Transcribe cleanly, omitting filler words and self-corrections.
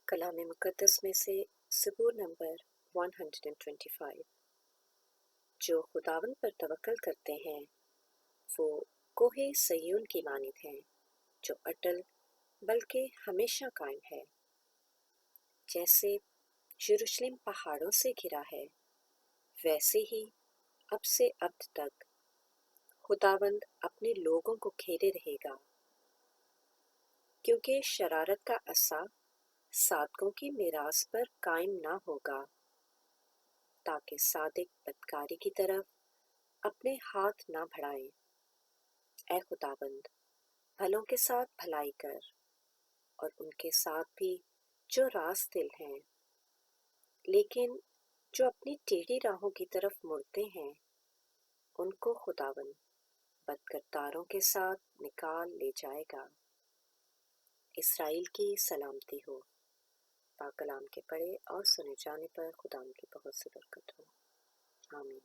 कलाम मुक़द्दस में से ज़बूर नंबर 125। जो खुदावंद पर तवक्कल करते हैं वो कोहे सय्यून की मानित हैं, जो अटल बल्कि हमेशा कायम है। जैसे यरूशलेम पहाड़ों से घिरा है, वैसे ही अब से अब तक खुदावंद अपने लोगों को घेरे रहेगा, क्योंकि शरारत का असा सादकों की मीरास पर कायम ना होगा, ताकि सादिक बदकारी की तरफ अपने हाथ ना बढ़ाएं। ऐ खुदाबंद, भलों के साथ भलाई कर और उनके साथ भी जो रास दिल हैं, लेकिन जो अपनी टेढ़ी राहों की तरफ मुड़ते हैं, उनको खुदाबंद बदकरदारों के साथ निकाल ले जाएगा। इसराइल की सलामती हो। पाक कलाम के पढ़े और सुने जाने पर खुदाम की बहुत सी बरकत हो। आमीन।